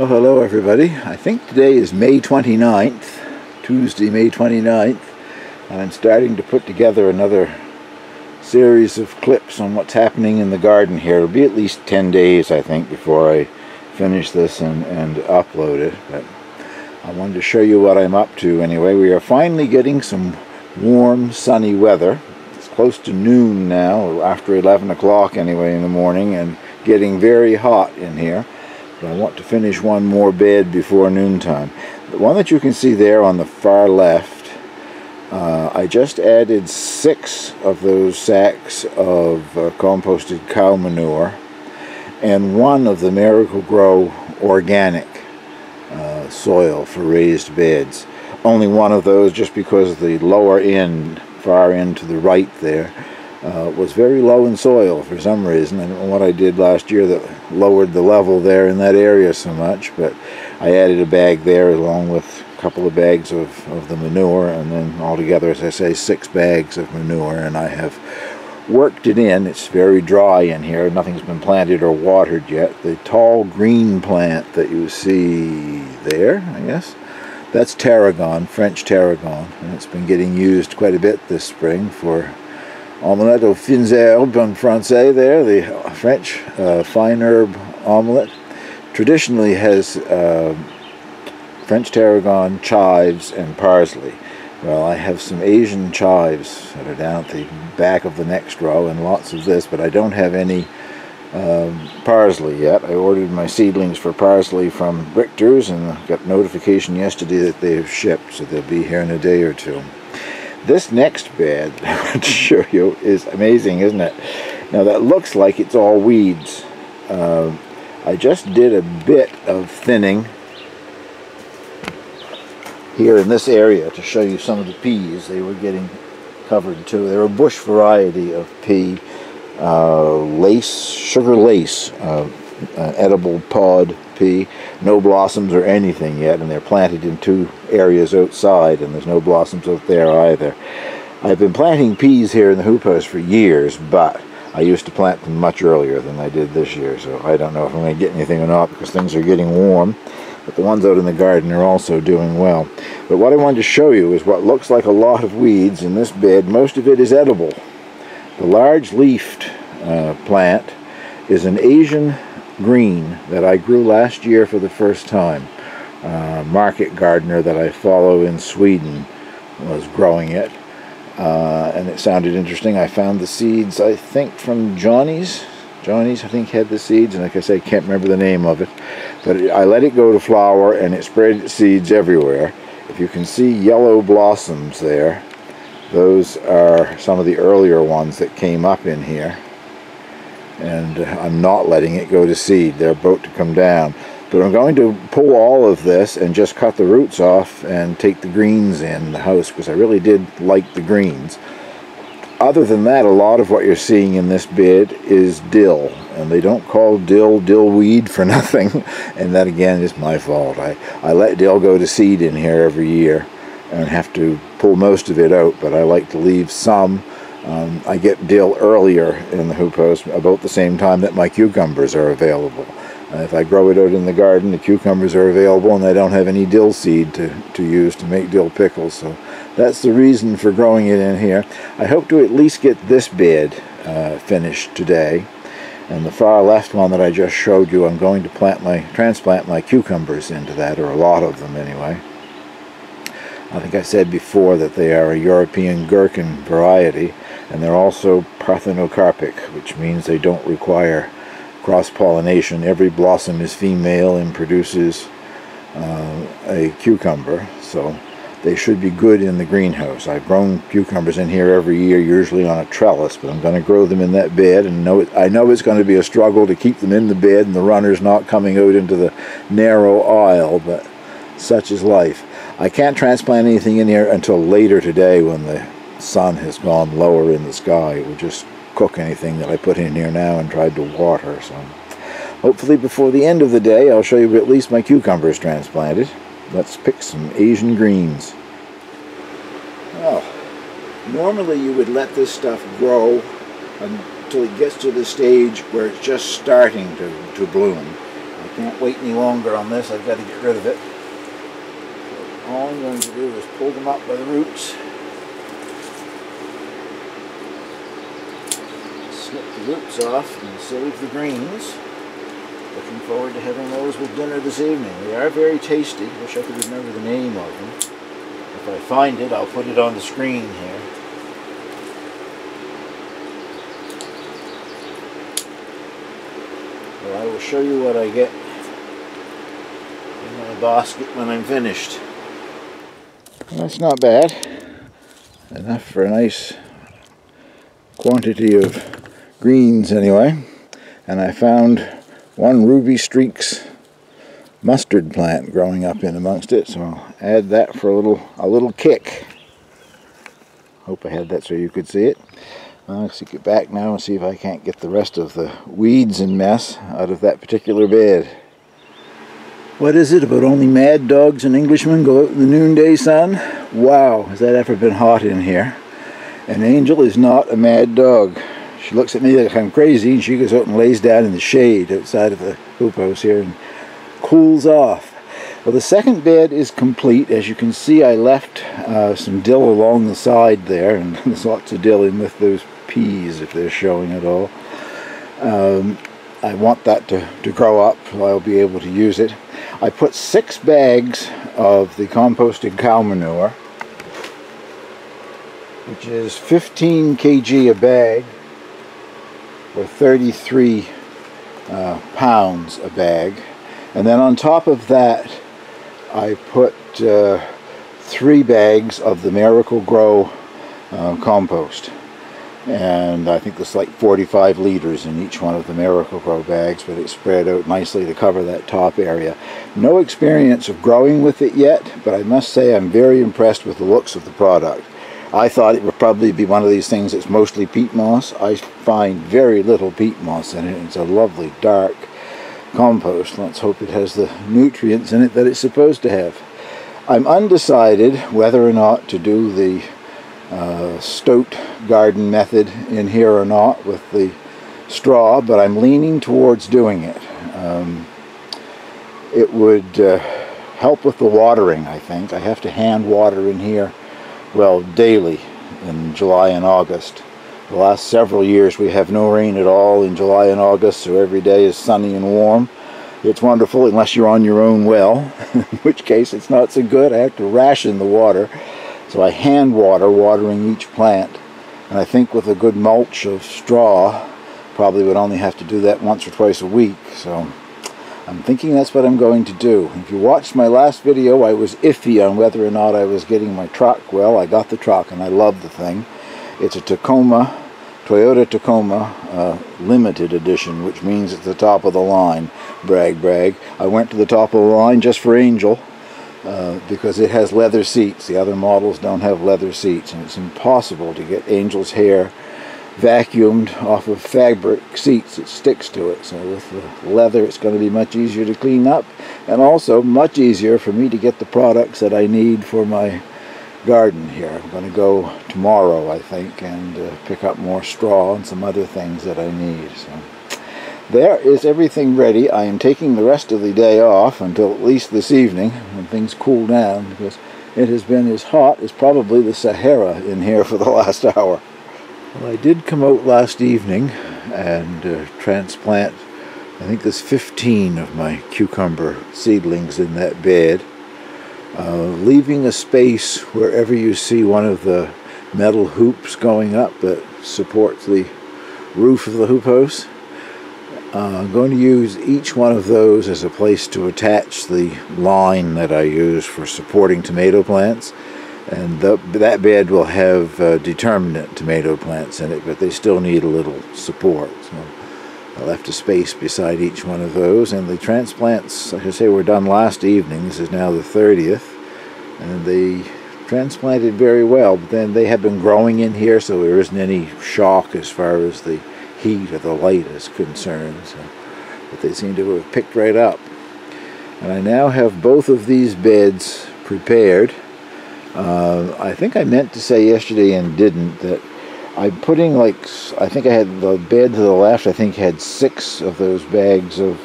Well, hello everybody. I think today is May 29th, Tuesday, May 29th, and I'm starting to put together another series of clips on what's happening in the garden here. It'll be at least 10 days, I think, before I finish this and upload it, but I wanted to show you what I'm up to anyway. We are finally getting some warm, sunny weather. It's close to noon now, or after 11 o'clock anyway in the morning, and getting very hot in here. But I want to finish one more bed before noontime. The one that you can see there on the far left, I just added 6 of those sacks of composted cow manure and 1 of the Miracle-Gro organic soil for raised beds. Only 1 of those, just because the lower end, far end to the right there, was very low in soil for some reason. I don't know what I did last year that lowered the level there in that area so much, but I added a bag there along with a couple of bags of the manure, and then altogether, as I say, 6 bags of manure, and I have worked it in. It's very dry in here. Nothing's been planted or watered yet. The tall green plant that you see there, I guess, that's tarragon, French tarragon, and it's been getting used quite a bit this spring for omelette aux fines herbes en français there, the French fine herb omelette. Traditionally has French tarragon, chives, and parsley. Well, I have some Asian chives that are down at the back of the next row, and lots of this, but I don't have any parsley yet. I ordered my seedlings for parsley from Richters, and got notification yesterday that they have shipped, so they'll be here in a day or two. This next bed I want to show you is amazing, isn't it? Now that looks like it's all weeds. I just did a bit of thinning here in this area to show you some of the peas. They were getting covered too. They're a bush variety of pea, sugar lace, edible pod pea. No blossoms or anything yet, and they're planted in 2 areas outside, and there's no blossoms out there either. I've been planting peas here in the hoop house for years, but I used to plant them much earlier than I did this year, so I don't know if I'm going to get anything or not, because things are getting warm. But the ones out in the garden are also doing well. But what I wanted to show you is what looks like a lot of weeds in this bed. Most of it is edible. The large leafed plant is an Asian green that I grew last year for the first time. Market gardener that I follow in Sweden was growing it, and it sounded interesting. I found the seeds, I think, from Johnny's, I think, had the seeds, and like I say, I can't remember the name of it, but I let it go to flower, and it spread its seeds everywhere. If you can see yellow blossoms there, those are some of the earlier ones that came up in here. And I'm not letting it go to seed. They're about to come down. But I'm going to pull all of this and just cut the roots off and take the greens in the house, because I really did like the greens. Other than that, a lot of what you're seeing in this bed is dill. And they don't call dill weed for nothing. And that, again, is my fault. I let dill go to seed in here every year and have to pull most of it out, but I like to leave some. I get dill earlier in the hoop house, about the same time that my cucumbers are available. If I grow it out in the garden, the cucumbers are available, and I don't have any dill seed to use to make dill pickles. So that's the reason for growing it in here. I hope to at least get this bed finished today. And the far left one that I just showed you, I'm going to transplant my cucumbers into that, or a lot of them anyway. I think I said before that they are a European gherkin variety, and they're also parthenocarpic, which means they don't require cross-pollination. Every blossom is female and produces a cucumber, so they should be good in the greenhouse. I've grown cucumbers in here every year, usually on a trellis, but I'm going to grow them in that bed, and I know it's going to be a struggle to keep them in the bed and the runners not coming out into the narrow aisle, but such is life. I can't transplant anything in here until later today, when the sun has gone lower in the sky. It will just cook anything that I put in here now and tried to water. So hopefully before the end of the day I'll show you at least my cucumbers transplanted. Let's pick some Asian greens. Well, normally you would let this stuff grow until it gets to the stage where it's just starting to bloom. I Can't wait any longer on this. I've got to get rid of it. So all I'm going to do is pull them up by the roots. Snip the roots off and save the greens. Looking forward to having those with dinner this evening. They are very tasty. Wish I could remember the name of them. If I find it, I'll put it on the screen here. Well, I will show you what I get in my basket when I'm finished. Well, that's not bad. Enough for a nice quantity of greens anyway. And I found one Ruby Streaks mustard plant growing up in amongst it, so I'll add that for a little kick. Hope I had that so you could see it. Let's get back now and see if I can't get the rest of the weeds and mess out of that particular bed. What is it about only mad dogs and Englishmen go out in the noonday sun? Wow, has that ever been hot in here? And Angel is not a mad dog. She looks at me like I'm crazy, and she goes out and lays down in the shade outside of the hoop house here and cools off. Well, the second bed is complete. As you can see, I left some dill along the side there, and there's lots of dill in with those peas, if they're showing at all. I want that to grow up, so I'll be able to use it. I put 6 bags of the composted cow manure, which is 15 kg a bag, or 33 pounds a bag. And then on top of that, I put 3 bags of the Miracle Grow compost. And I think there's like 45 liters in each one of the Miracle Grow bags, but it's spread out nicely to cover that top area. No experience of growing with it yet, but I must say I'm very impressed with the looks of the product. I thought it would probably be one of these things that's mostly peat moss. I find very little peat moss in it. It's a lovely dark compost. Let's hope it has the nutrients in it that it's supposed to have. I'm undecided whether or not to do the stoat garden method in here or not with the straw, but I'm leaning towards doing it. It would help with the watering, I think. I have to hand water in here, well, daily in July and August. The last several years we have no rain at all in July and August, so every day is sunny and warm. It's wonderful unless you're on your own well, in which case it's not so good. I have to ration the water. So I hand water, watering each plant. And I think with a good mulch of straw, probably would only have to do that once or twice a week. So I'm thinking that's what I'm going to do. If you watched my last video, I was iffy on whether or not I was getting my truck. Well, I got the truck and I love the thing. It's a Toyota Tacoma limited edition, which means it's the top of the line. Brag, brag. I went to the top of the line just for Angel because it has leather seats. The other models don't have leather seats, and it's impossible to get Angel's hair vacuumed off of fabric seats. It sticks to it. So with the leather, it's going to be much easier to clean up, and also much easier for me to get the products that I need for my garden here. I'm going to go tomorrow, I think, and pick up more straw and some other things that I need. So there is everything ready. I am taking the rest of the day off until at least this evening when things cool down, because it has been as hot as probably the Sahara in here for the last hour. Well, I did come out last evening and transplant, I think there's 15 of my cucumber seedlings in that bed, leaving a space wherever you see one of the metal hoops going up that supports the roof of the hoop house. I'm going to use each one of those as a place to attach the line that I use for supporting tomato plants. And that bed will have determinate tomato plants in it, but they still need a little support. So I left a space beside each one of those. And the transplants, like I say, were done last evening. This is now the 30th. And they transplanted very well. But then they have been growing in here, so there isn't any shock as far as the heat or the light is concerned. So, but they seem to have picked right up. And I now have both of these beds prepared. I think I meant to say yesterday and didn't that I'm putting like, I think I had the bed to the left, I think had 6 of those bags of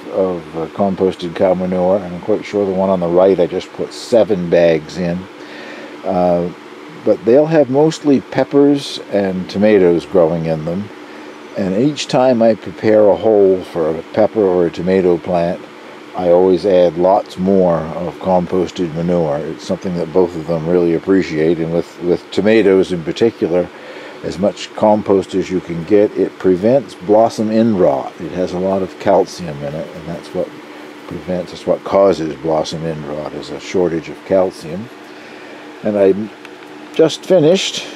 composted cow manure, and I'm quite sure the one on the right I just put 7 bags in. But they'll have mostly peppers and tomatoes growing in them, and each time I prepare a hole for a pepper or a tomato plant, I always add lots more of composted manure. It's something that both of them really appreciate, and with tomatoes in particular, as much compost as you can get. It prevents blossom end rot. It has a lot of calcium in it, and that's what causes blossom end rot, is a shortage of calcium. And I just finished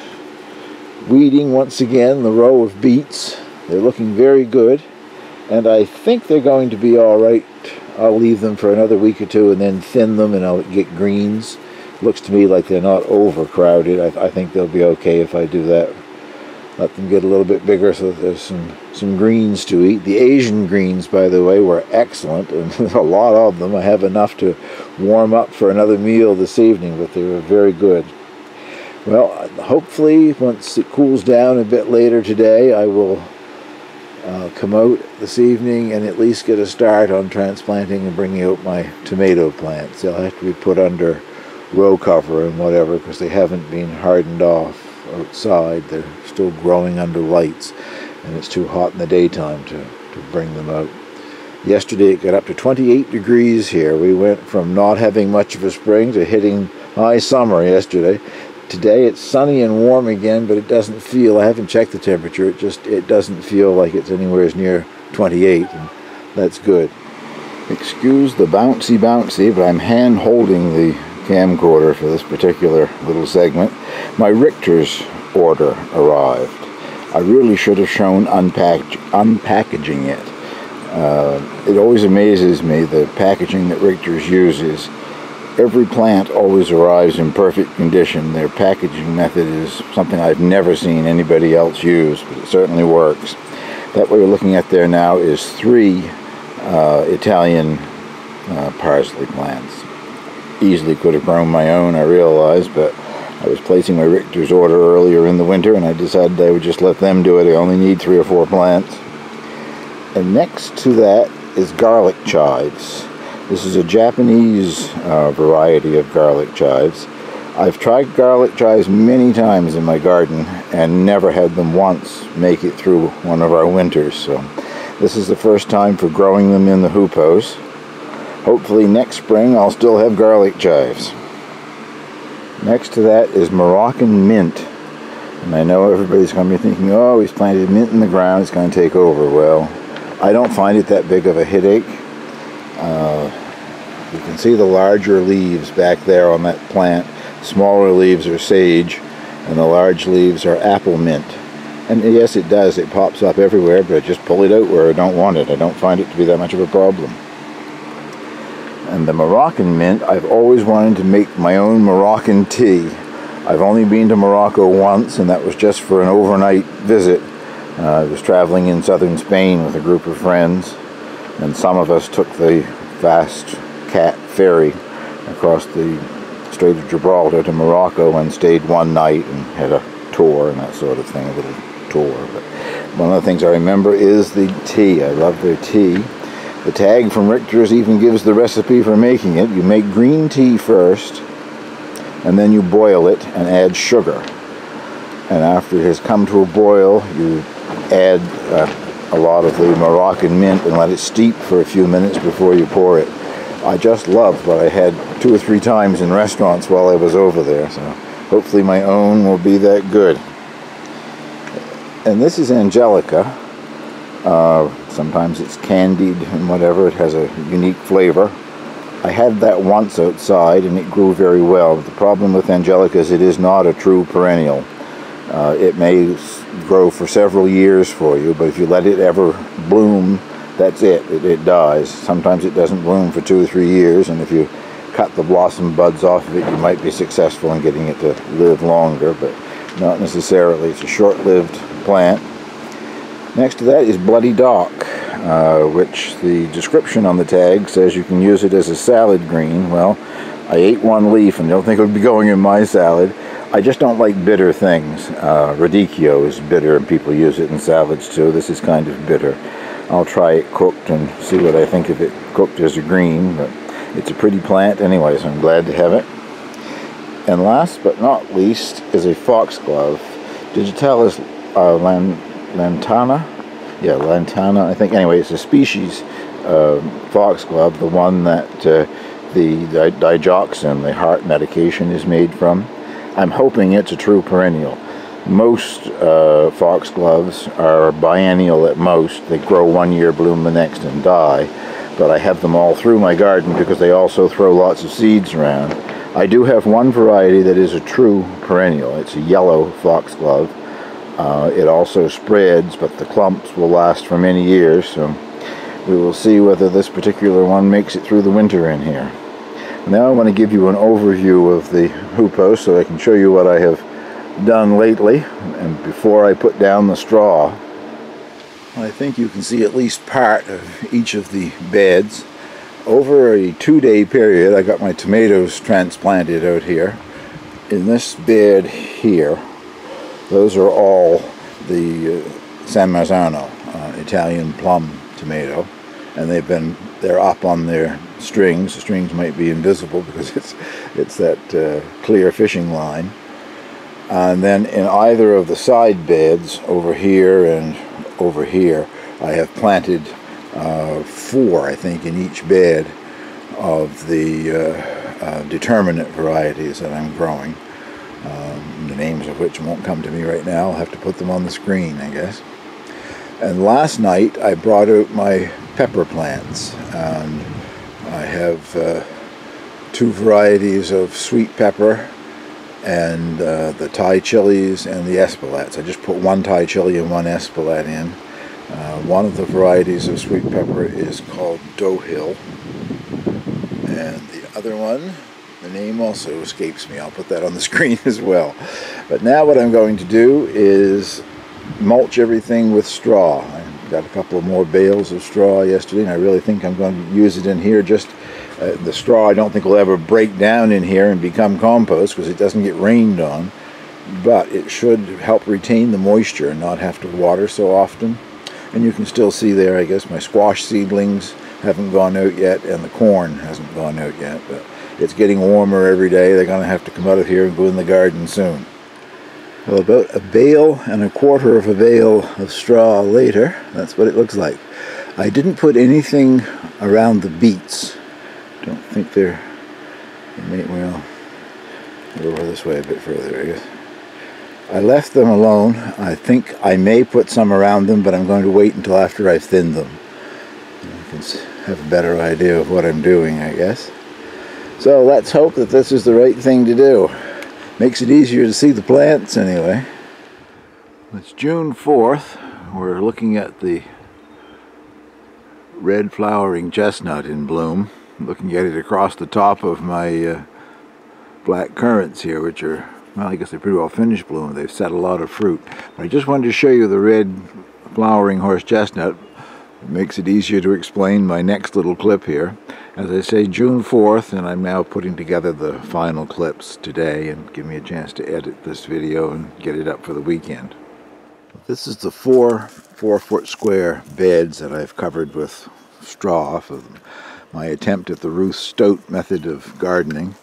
weeding once again the row of beets. They're looking very good, and I think they're going to be all right. I'll leave them for another week or two and then thin them, and I'll get greens. Looks to me like they're not overcrowded. I think they'll be okay if I do that. Let them get a little bit bigger so that there's some greens to eat. The Asian greens, by the way, were excellent, and there's a lot of them. I have enough to warm up for another meal this evening, but they were very good. Well, hopefully, once it cools down a bit later today, I will come out this evening and at least get a start on transplanting and bringing out my tomato plants. They'll have to be put under row cover and whatever, because they haven't been hardened off outside. They're still growing under lights, and it's too hot in the daytime to bring them out. Yesterday it got up to 28 degrees here. We went from not having much of a spring to hitting high summer yesterday. Today it's sunny and warm again, but it doesn't feel, I haven't checked the temperature, it doesn't feel like it's anywhere near 28, and that's good. Excuse the bouncy, but I'm hand holding the camcorder for this particular little segment. My Richters order arrived. I really should have shown unpackaging it. It always amazes me, the packaging that Richters uses. Every plant always arrives in perfect condition. Their packaging method is something I've never seen anybody else use, but it certainly works. That what we're looking at there now is 3 Italian parsley plants. Easily could have grown my own, I realized, but I was placing my Richters order earlier in the winter, and I decided I would just let them do it. I only need 3 or 4 plants. And next to that is garlic chives. This is a Japanese variety of garlic chives. I've tried garlic chives many times in my garden and never had them once make it through one of our winters. So this is the first time for growing them in the hoop house. Hopefully next spring I'll still have garlic chives. Next to that is Moroccan mint. And I know everybody's going to be thinking, oh, he's planted mint in the ground, it's going to take over. Well, I don't find it that big of a headache. You can see the larger leaves back there on that plant. Smaller leaves are sage, and the large leaves are apple mint. And yes, it does. It pops up everywhere, but I just pull it out where I don't want it. I don't find it to be that much of a problem. And the Moroccan mint, I've always wanted to make my own Moroccan tea. I've only been to Morocco once, and that was just for an overnight visit. I was traveling in southern Spain with a group of friends, and some of us took the fast cat ferry across the Strait of Gibraltar to Morocco and stayed one night and had a tour and that sort of thing, a little tour. But one of the things I remember is the tea. I love their tea. The tag from Richters even gives the recipe for making it. You make green tea first, and then you boil it and add sugar. And after it has come to a boil, you add a lot of the Moroccan mint and let it steep for a few minutes before you pour it. I just loved what I had 2 or 3 times in restaurants while I was over there, so hopefully my own will be that good. And this is Angelica. Sometimes it's candied and whatever. It has a unique flavor. I had that once outside and it grew very well. The problem with Angelica is it is not a true perennial. It may grow for several years for you, but if you let it ever bloom, that's it. It dies. Sometimes it doesn't bloom for 2 or 3 years, and if you cut the blossom buds off of it, you might be successful in getting it to live longer, but not necessarily. It's a short-lived plant. Next to that is Bloody Dock, which the description on the tag says you can use it as a salad green. Well, I ate one leaf and don't think it would be going in my salad. I just don't like bitter things. Radicchio is bitter and people use it in salads too. This is kind of bitter. I'll try it cooked and see what I think of it cooked as a green, but it's a pretty plant anyway, so I'm glad to have it. And last but not least is a foxglove. Digitalis lantana? Yeah, lantana, I think. Anyway, it's a species foxglove, the one that the digoxin, the heart medication, is made from. I'm hoping it's a true perennial. Most foxgloves are biennial at most. They grow one year, bloom the next, and die. But I have them all through my garden because they also throw lots of seeds around. I do have one variety that is a true perennial. It's a yellow foxglove. It also spreads, but the clumps will last for many years, so we will see whether this particular one makes it through the winter in here. Now I want to give you an overview of the hoopos so I can show you what I have done lately, and before I put down the straw. I think you can see at least part of each of the beds. Over a 2-day period, I got my tomatoes transplanted out here. In this bed here, those are all the San Marzano, Italian plum tomato, and they're up on their strings. The strings might be invisible because it's that clear fishing line. And then in either of the side beds, over here and over here, I have planted 4, I think, in each bed of the determinate varieties that I'm growing. The names of which won't come to me right now. I'll have to put them on the screen, I guess. And last night I brought out my pepper plants, and I have 2 varieties of sweet pepper and the Thai chilies and the espelets. I just put 1 Thai chili and 1 espelet in. One of the varieties of sweet pepper is called Dough Hill, and the other one, the name also escapes me. I'll put that on the screen as well. But now what I'm going to do is mulch everything with straw. I got a couple of more bales of straw yesterday, and I really think I'm going to use it in here. Just the straw I don't think will ever break down in here and become compost because it doesn't get rained on, but it should help retain the moisture and not have to water so often. And you can still see there, I guess, my squash seedlings haven't gone out yet, and the corn hasn't gone out yet, but it's getting warmer every day. They're going to have to come out of here and go in the garden soon. Well, about 1 bale and 1/4 of a bale of straw later, that's what it looks like. I didn't put anything around the beets. Don't think they're, well, go over this way a bit further, I guess. I left them alone. I think I may put some around them, but I'm going to wait until after I've thinned them. I can have a better idea of what I'm doing, I guess. So let's hope that this is the right thing to do. Makes it easier to see the plants anyway. It's June 4th. We're looking at the red flowering chestnut in bloom. Looking at it across the top of my black currants here, which are, well, I guess they're pretty well finished bloom. They've set a lot of fruit. But I just wanted to show you the red flowering horse chestnut. It makes it easier to explain my next little clip here. As I say, June 4th, and I'm now putting together the final clips today and give me a chance to edit this video and get it up for the weekend. This is the 4-foot square beds that I've covered with straw for my attempt at the Ruth Stout method of gardening.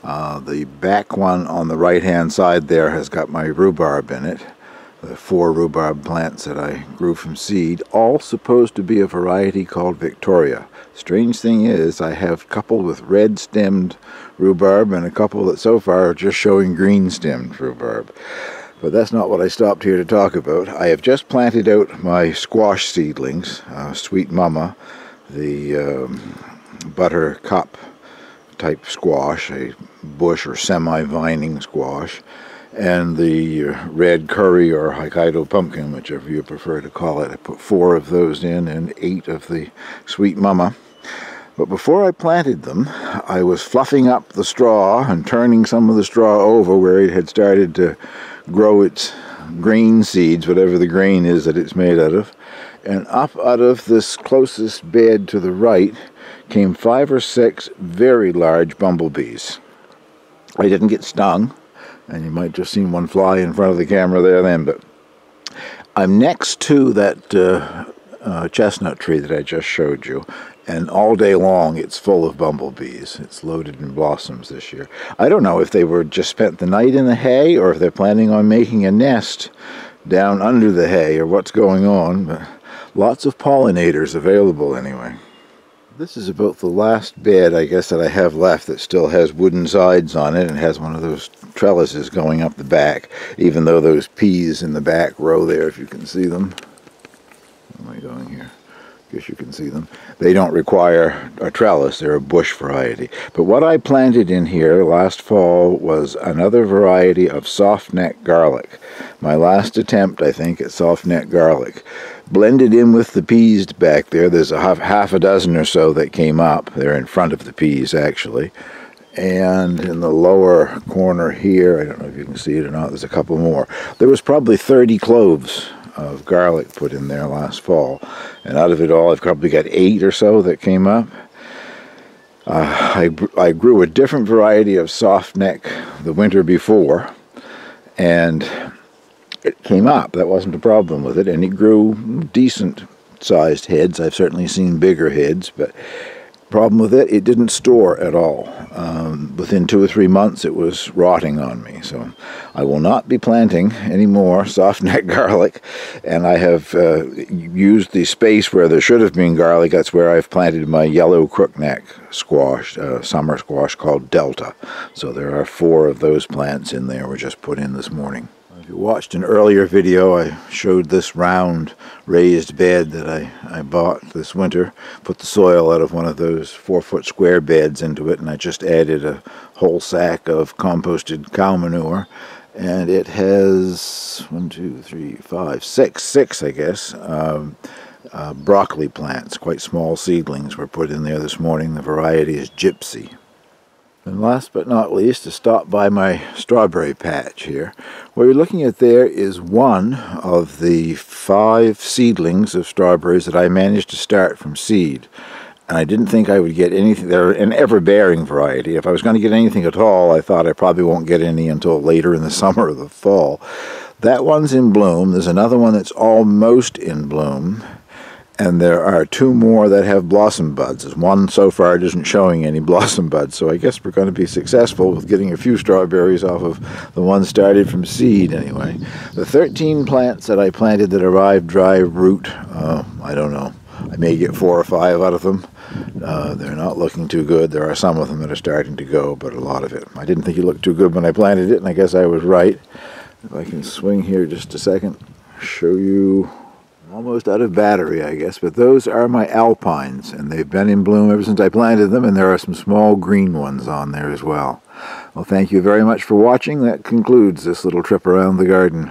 The back one on the right hand side there has got my rhubarb in it. The 4 rhubarb plants that I grew from seed, all supposed to be a variety called Victoria. Strange thing is, I have a couple with red-stemmed rhubarb and a couple that so far are just showing green-stemmed rhubarb. But that's not what I stopped here to talk about. I have just planted out my squash seedlings, Sweet Mama, the buttercup type squash, a bush or semi-vining squash, and the red curry or Hokkaido pumpkin, whichever you prefer to call it. I put 4 of those in and 8 of the Sweet Mama. But before I planted them, I was fluffing up the straw and turning some of the straw over where it had started to grow its grain seeds, whatever the grain is that it's made out of. And up out of this closest bed to the right came 5 or 6 very large bumblebees. I didn't get stung. And you might just seen one fly in front of the camera there then, but I'm next to that chestnut tree that I just showed you, and all day long it's full of bumblebees. It's loaded in blossoms this year. I don't know if they were just spent the night in the hay or if they're planning on making a nest down under the hay or what's going on, but lots of pollinators available anyway. This is about the last bed, I guess, that I have left that still has wooden sides on it and has one of those trellises going up the back, even though those peas in the back row there, if you can see them. Where am I going here? I guess you can see them. They don't require a trellis. They're a bush variety. But what I planted in here last fall was another variety of soft-neck garlic. My last attempt, I think, at soft-neck garlic. Blended in with the peas back there. There's half a dozen or so that came up. They're in front of the peas, actually. And in the lower corner here, I don't know if you can see it or not, there's a couple more. There was probably 30 cloves of garlic put in there last fall. And out of it all, I've probably got 8 or so that came up. I grew a different variety of soft neck the winter before, and it came up. That wasn't a problem with it, and it grew decent sized heads. I've certainly seen bigger heads, but problem with it, it didn't store at all. Within 2 or 3 months it was rotting on me, so I will not be planting any more soft neck garlic, and I have used the space where there should have been garlic. That's where I've planted my yellow crookneck squash, summer squash called Delta. So there are 4 of those plants in there were just put in this morning. If you watched an earlier video, I showed this round raised bed that I bought this winter. Put the soil out of one of those 4-foot square beds into it, and I just added a whole sack of composted cow manure. And it has 6, I guess, broccoli plants. Quite small seedlings were put in there this morning. The variety is Gypsy. And last but not least, to stop by my strawberry patch here. What you're looking at there is one of the 5 seedlings of strawberries that I managed to start from seed. And I didn't think I would get anything. They're an ever-bearing variety. If I was going to get anything at all, I thought I probably won't get any until later in the summer or the fall. That one's in bloom. There's another one that's almost in bloom. And there are 2 more that have blossom buds. There's one so far isn't showing any blossom buds, so I guess we're going to be successful with getting a few strawberries off of the one started from seed anyway. The 13 plants that I planted that arrived dry root, I don't know. I may get 4 or 5 out of them. They're not looking too good. There are some of them that are starting to go, but a lot of it. I didn't think it looked too good when I planted it, and I guess I was right. If I can swing here just a second, show you. Almost out of battery, I guess, but those are my alpines, and they've been in bloom ever since I planted them, and there are some small green ones on there as well. Well, thank you very much for watching. That concludes this little trip around the garden.